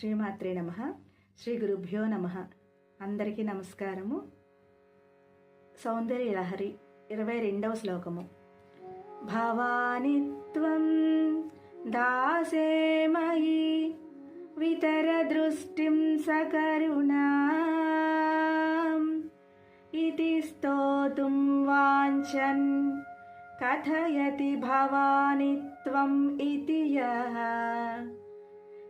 శ్రీమాత్రే నమః. శ్రీ గురుభ్యో నమః. అందరికీ నమస్కారము. సౌందర్య లహరి 22వ శ్లోకము. భవాని త్వం దాసే మయి వితర దృష్టిం సకరుణాం ఇతి స్తోతుం వాంఛన్ కథయతి భవాని త్వం ఇతి యః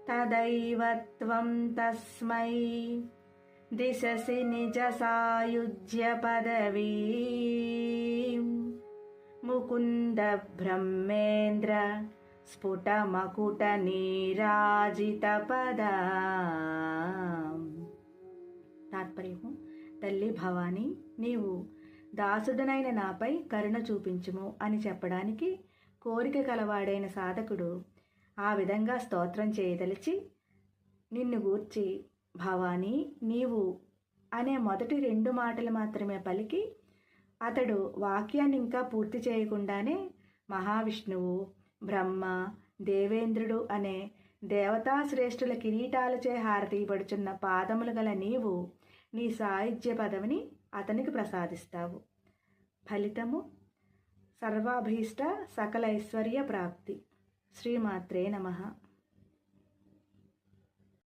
తదైవ త్వం తస్మై దిశసి నిజ సాయుజ్య పదవీ ముకుంద బ్రహ్మేంద్ర స్ఫుట మకుట నీరాజిత పదా. తాత్పర్యము: తల్లి భవాని, నీవు దాసుడనైన నాపై కరుణ చూపించుము అని చెప్పడానికి కోరిక కలవాడైన సాధకుడు ఆ విధంగా స్తోత్రం చేయదలిచి నిన్ను గూర్చి భవానీ నీవు అనే మొదటి 2 మాటలు మాత్రమే పలికి అతడు వాక్యాన్ని ఇంకా పూర్తి చేయకుండానే మహావిష్ణువు, బ్రహ్మ, దేవేంద్రుడు అనే దేవతాశ్రేష్ఠుల కిరీటాలచే హారతీయబడుచున్న పాదములు గల నీవు నీ సాయుధ్య పదవిని అతనికి ప్రసాదిస్తావు. ఫలితము: సర్వాభీష్ట సకల ఐశ్వర్య ప్రాప్తి. శ్రీమాత్రే నమః.